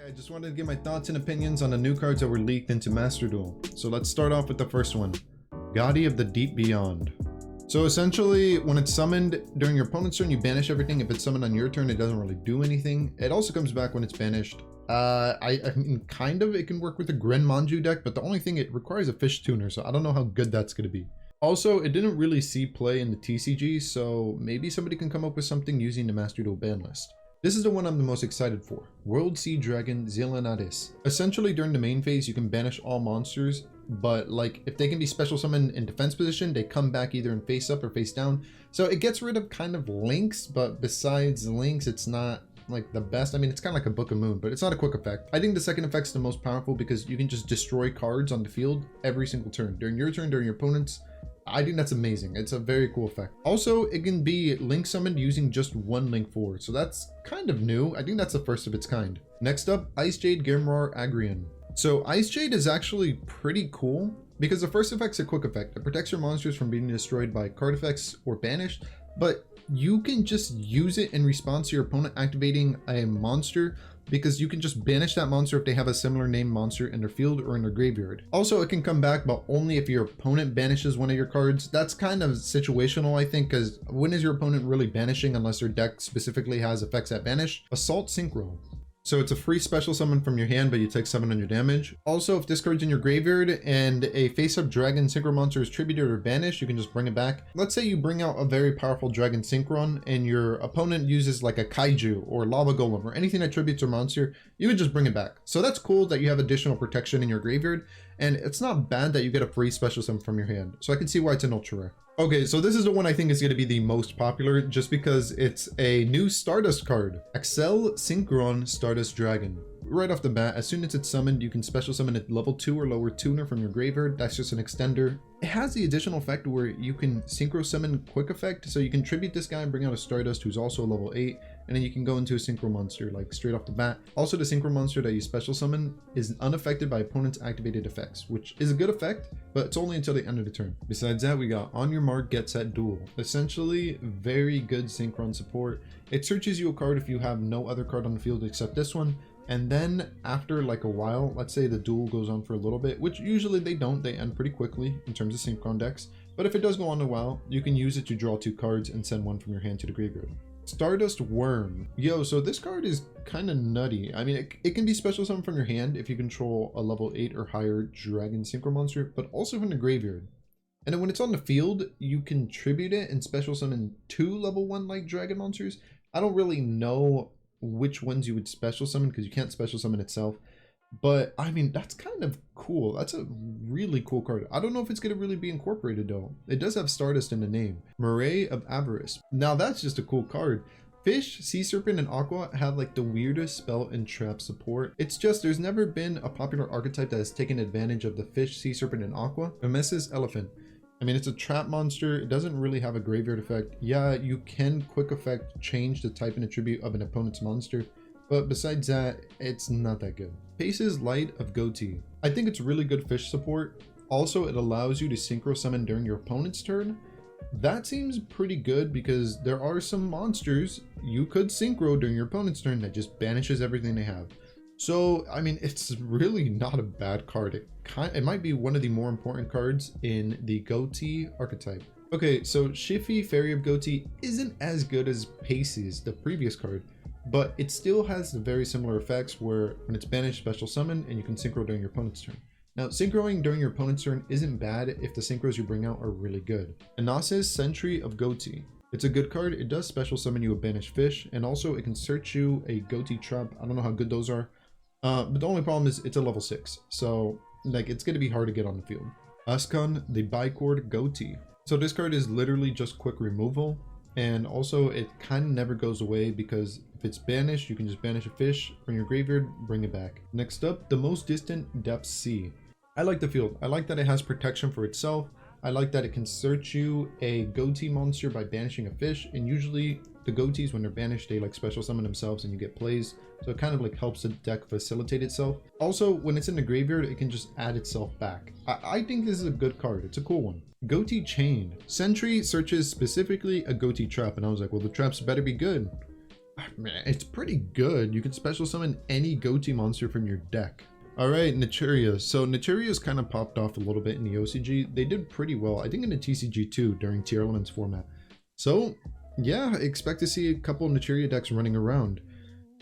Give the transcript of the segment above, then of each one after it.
I just wanted to give my thoughts and opinions on the new cards that were leaked into Master Duel. So let's start off with the first one, Guardian of the Deep Beyond. So essentially, when it's summoned during your opponent's turn, you banish everything. If it's summoned on your turn, it doesn't really do anything. It also comes back when it's banished. I mean, kind of, it can work with the Gren Manju deck, but the only thing, it requires a fish tuner, so I don't know how good that's going to be. Also, it didn't really see play in the TCG, so maybe somebody can come up with something using the Master Duel ban list. This is the one I'm the most excited for, World Sea Dragon Zelenadis. Essentially, during the main phase, you can banish all monsters, but like if they can be special summoned in defense position, they come back either in face up or face down. So it gets rid of kind of links, but besides links, it's not like the best. I mean, it's kind of like a Book of Moon, but it's not a quick effect. I think the second effect's the most powerful because you can just destroy cards on the field every single turn. During your turn, during your opponent's. I think that's amazing. It's a very cool effect. Also, it can be link summoned using just one link forward, so that's kind of new. I think that's the first of its kind. Next up, Ice Jade Grimrar Agrian. So Ice Jade is actually pretty cool because the first effect's a quick effect. It protects your monsters from being destroyed by card effects or banished, but you can just use it in response to your opponent activating a monster, because you can just banish that monster if they have a similar named monster in their field or in their graveyard. Also, it can come back, but only if your opponent banishes one of your cards. That's kind of situational, I think, because when is your opponent really banishing unless their deck specifically has effects that banish? Assault Synchro. So it's a free special summon from your hand, but you take 700 damage. Also, if this card's in your graveyard and a face-up dragon synchro monster is tributed or banished, you can just bring it back. Let's say you bring out a very powerful dragon synchron and your opponent uses like a kaiju or lava golem or anything that tributes a monster, you would just bring it back. So that's cool that you have additional protection in your graveyard, and it's not bad that you get a free special summon from your hand. So I can see why it's an ultra rare. Okay, so this is the one I think is going to be the most popular just because it's a new Stardust card. Axel Synchron Stardust Dragon. Right off the bat, as soon as it's summoned, you can special summon a level 2 or lower tuner from your graveyard. That's just an extender. It has the additional effect where you can synchro summon quick effect, so you can tribute this guy and bring out a Stardust who's also a level 8, and then you can go into a synchro monster like straight off the bat. Also, the synchro monster that you special summon is unaffected by opponent's activated effects, which is a good effect, but it's only until the end of the turn. Besides that, we got On Your Mark, Get Set, Duel. Essentially, very good synchron support. It searches you a card if you have no other card on the field except this one. And then after like a while, let's say the duel goes on for a little bit, which usually they don't, they end pretty quickly in terms of synchron decks. But if it does go on a while, you can use it to draw 2 cards and send one from your hand to the graveyard. Stardust Worm. Yo, so this card is kind of nutty. I mean, it can be special summoned from your hand if you control a level 8 or higher dragon synchro monster, but also from the graveyard. And then when it's on the field, you can tribute it and special summon 2 level 1 like dragon monsters. I don't really know which ones you would special summon because you can't special summon itself, but I mean, that's kind of cool. That's a really cool card. I don't know if it's going to really be incorporated though. It does have Stardust in the name. Murray of Avarice. Now that's just a cool card. Fish, Sea Serpent, and Aqua have like the weirdest spell and trap support. It's just there's never been a popular archetype that has taken advantage of the Fish, Sea Serpent, and Aqua. Mimesis Elephant. I mean, it's a trap monster. It doesn't really have a graveyard effect. Yeah, you can quick effect change the type and attribute of an opponent's monster, but besides that, it's not that good. Pace's Light of Goatee. I think it's really good fish support. Also, it allows you to synchro summon during your opponent's turn. That seems pretty good because there are some monsters you could synchro during your opponent's turn that just banishes everything they have. So, I mean, it's really not a bad card. It might be one of the more important cards in the Goatee archetype. Okay, so Shifi, Fairy of Goatee, isn't as good as Paces, the previous card, but it still has the very similar effects where when it's banished, special summon, and you can synchro during your opponent's turn. Now, synchroing during your opponent's turn isn't bad if the synchros you bring out are really good. Anasis, Sentry of Goatee. It's a good card. It does special summon you a banished fish, and also it can search you a Goatee trap. I don't know how good those are. But the only problem is it's a level 6, so like it's going to be hard to get on the field. Uskon, the Bicord Goatee. So this card is literally just quick removal, and also it kind of never goes away because if it's banished, you can just banish a fish from your graveyard, bring it back. Next up, the Most Distant Depth Sea. I like the field. I like that it has protection for itself. I like that it can search you a Goatee monster by banishing a fish, and usually the Goatees, when they're banished, they like special summon themselves and you get plays, so it kind of like helps the deck facilitate itself. Also, when it's in the graveyard, it can just add itself back. I think this is a good card. It's a cool one. Goatee Chain. Sentry searches specifically a Goatee trap, and I was like, well, the traps better be good. man, it's pretty good. You can special summon any goatee monster from your deck. All right, Nichiria. So Nichiria's kind of popped off a little bit in the OCG. They did pretty well, I think, in the TCG too during Tier Elements format. So yeah, expect to see a couple of Nichiria decks running around.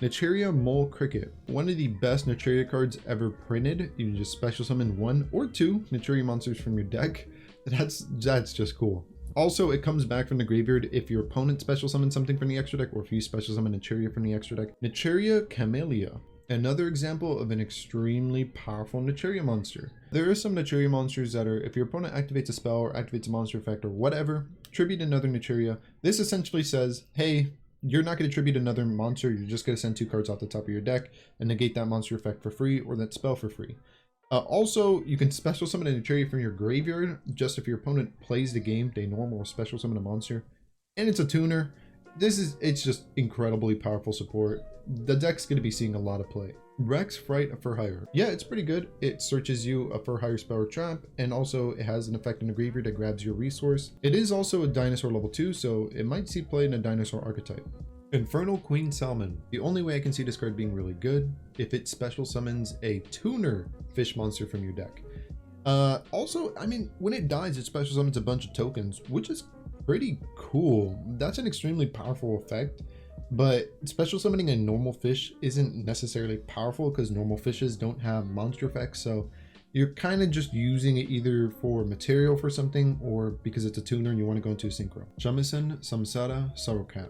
Nichiria Mole Cricket, one of the best Nichiria cards ever printed. You can just special summon 1 or 2 Nichiria monsters from your deck. That's just cool. Also, it comes back from the graveyard if your opponent special summons something from the extra deck, or if you special summon Nichiria from the extra deck. Nichiria Camellia, another example of an extremely powerful Nichiria monster. There are some Nichiria monsters that are, if your opponent activates a spell or activates a monster effect or whatever, tribute another Nichiria. This essentially says, hey, you're not going to tribute another monster, you're just going to send 2 cards off the top of your deck and negate that monster effect for free or that spell for free. Also, you can special summon a Nichiria from your graveyard just if your opponent plays the game, they normal or special summon a monster. And it's a tuner. It's just incredibly powerful support. The deck's going to be seeing a lot of play. Rex Fright for Hire. Yeah, it's pretty good. It searches you a for hire spell or trap, and also it has an effect in the graveyard that grabs your resource. It is also a dinosaur level 2, so it might see play in a dinosaur archetype. Infernal Queen Salmon. The only way I can see this card being really good, if it special summons a tuner fish monster from your deck. Also, I mean, when it dies, it special summons a bunch of tokens, which is pretty cool. That's an extremely powerful effect, but special summoning a normal fish isn't necessarily powerful because normal fishes don't have monster effects, so you're kind of just using it either for material for something or because it's a tuner and you want to go into a synchro. Shamisen Samsara Sorrowcat.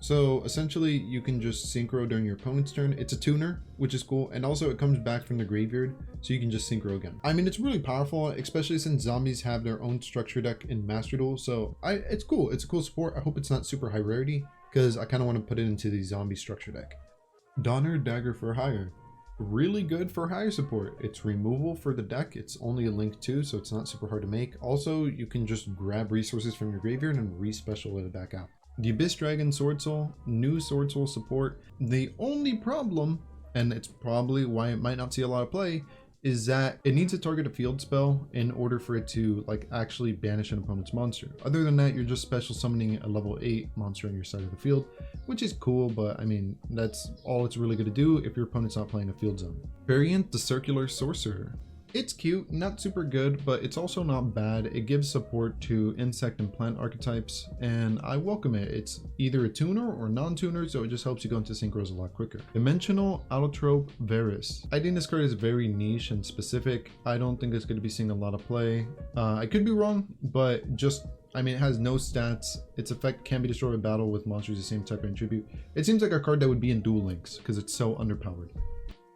So essentially you can just synchro during your opponent's turn. It's a tuner, which is cool, and also it comes back from the graveyard, so you can just synchro again. I mean, it's really powerful, especially since zombies have their own structure deck in Master Duel, so it's cool. It's a cool support. I hope it's not super high rarity because I kind of want to put it into the zombie structure deck. Donner Dagger for Hire. Really good for hire support. It's removal for the deck. It's only a link 2, so it's not super hard to make. Also, you can just grab resources from your graveyard and re-special it back out. The Abyss Dragon Sword Soul, new Sword Soul support. The only problem, and it's probably why it might not see a lot of play, is that it needs to target a field spell in order for it to like actually banish an opponent's monster. Other than that, you're just special summoning a level 8 monster on your side of the field, which is cool, but I mean, that's all it's really going to do if your opponent's not playing a field zone. Variant the Circular Sorcerer. It's cute, not super good, but it's also not bad. It gives support to insect and plant archetypes, and I welcome it. It's either a tuner or non-tuner, so it just helps you go into synchros a lot quicker. Dimensional Allotrope Varus. I think this card is very niche and specific. I don't think it's going to be seeing a lot of play. I could be wrong, but just, I mean, it has no stats. Its effect can be destroyed in battle with monsters the same type and tribute. It seems like a card that would be in Duel Links because it's so underpowered.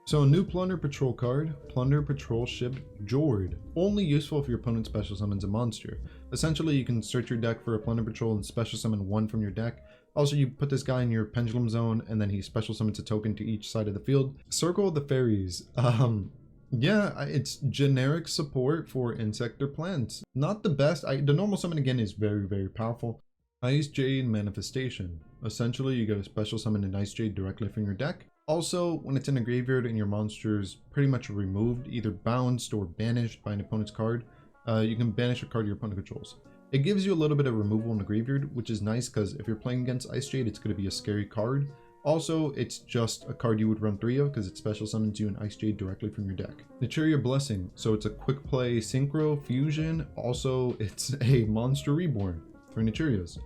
So a new Plunder Patrol card, Plunder Patrol Ship Jord. Only useful if your opponent special summons a monster. Essentially, you can search your deck for a Plunder Patrol and special summon 1 from your deck. Also, you put this guy in your pendulum zone and then he special summons a token to each side of the field. Circle of the Fairies. Yeah, it's generic support for insect or plants. Not the best. The normal summon again is very, very powerful. Ice Jade Manifestation. Essentially, you get a special summon an Ice Jade directly from your deck. Also, when it's in a graveyard and your monster's pretty much removed, either bounced or banished by an opponent's card, you can banish a card your opponent controls. It gives you a little bit of removal in the graveyard, which is nice because if you're playing against Ice Jade, it's going to be a scary card. Also, it's just a card you would run 3 of because it special summons you an Ice Jade directly from your deck. Nichiria Blessing. So it's a quick play synchro fusion. Also, it's a monster reborn for Nichirias.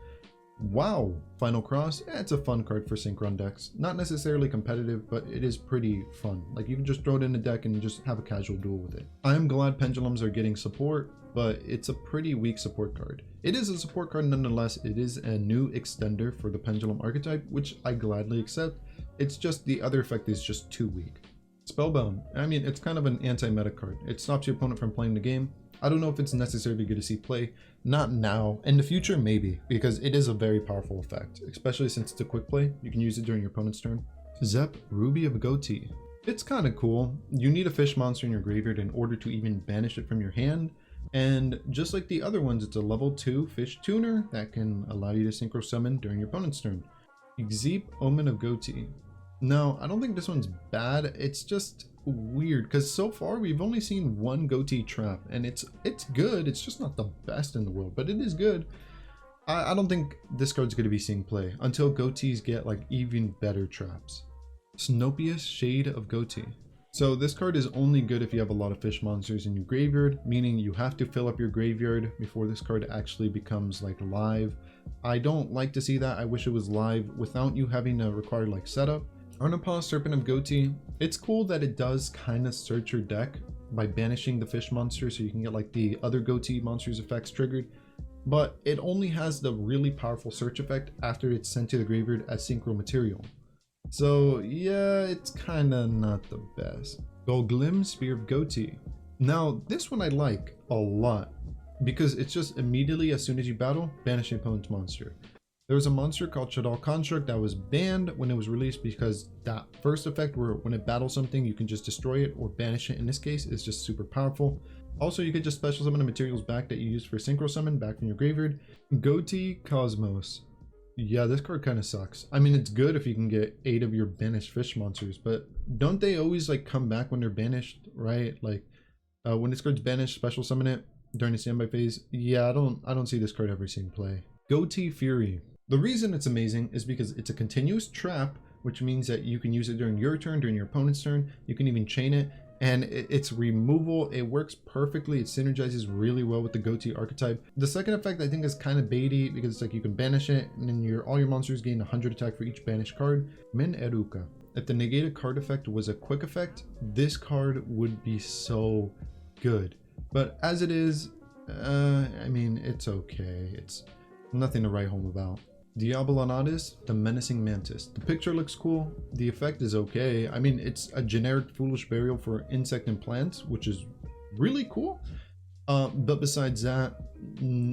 Wow, Final Cross. It's a fun card for Synchron decks. Not necessarily competitive, but it is pretty fun. Like, you can just throw it in the deck and just have a casual duel with it. I am glad Pendulums are getting support, but it's a pretty weak support card. It is a support card nonetheless. It is a new extender for the Pendulum archetype, which I gladly accept. It's just the other effect is just too weak. Spellbound. I mean, it's kind of an anti-meta card. It stops your opponent from playing the game. I don't know if it's necessarily good to see play. Not now. In the future, maybe, because it is a very powerful effect, especially since it's a quick play. You can use it during your opponent's turn. Zep, Ruby of Goatee. It's kind of cool. You need a fish monster in your graveyard in order to even banish it from your hand. And just like the other ones, it's a level 2 fish tuner that can allow you to synchro summon during your opponent's turn. Exeep, Omen of Goatee. No, I don't think this one's bad. It's just weird because so far we've only seen 1 Goatee trap and it's good. It's just not the best in the world, but it is good. I don't think this card's going to be seeing play until goatees get like even better traps. Snopius Shade of Goatee. So this card is only good if you have a lot of fish monsters in your graveyard, meaning you have to fill up your graveyard before this card actually becomes like live. I don't like to see that. I wish it was live without you having to require like setup. Arnapa Serpent of Goatee. It's cool that it does kind of search your deck by banishing the fish monster so you can get like the other goatee monsters effects triggered, but it only has the really powerful search effect after it's sent to the graveyard as synchro material. So yeah, it's kind of not the best. Golglim Spear of Goatee. Now this one I like a lot because it's just immediately as soon as you battle, banish your opponent's monster. There was a monster called Shadal Construct that was banned when it was released because that first effect where when it battles something you can just destroy it or banish it in this case is just super powerful. Also, you could just special summon the materials back that you used for synchro summon back from your graveyard. Goatee Cosmos. Yeah, this card kind of sucks. I mean, it's good if you can get 8 of your banished fish monsters, but don't they always like come back when they're banished, right? Like when this card's banished, special summon it during the standby phase. Yeah, I don't see this card ever seeing play. Goatee Fury. The reason it's amazing is because it's a continuous trap, which means that you can use it during your turn, during your opponent's turn. You can even chain it, and it's removal. It works perfectly. It synergizes really well with the goatee archetype. The second effect I think is kind of baity because it's like you can banish it and then all your monsters gain 100 attack for each banished card. Min Eruka. If the negated card effect was a quick effect, this card would be so good. But as it is, I mean, it's okay. It's nothing to write home about. Diabolonadis, the Menacing Mantis. The picture looks cool. The effect is okay. I mean, it's a generic Foolish Burial for insect and plants, which is really cool. But besides that,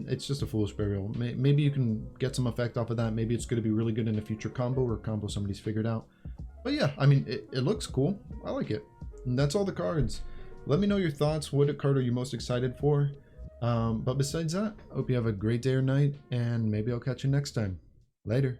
it's just a Foolish Burial. Maybe you can get some effect off of that. Maybe it's going to be really good in a future combo or combo somebody's figured out. But yeah, I mean, it looks cool. I like it. And that's all the cards. Let me know your thoughts. What card are you most excited for? But besides that, I hope you have a great day or night, and maybe I'll catch you next time. Later.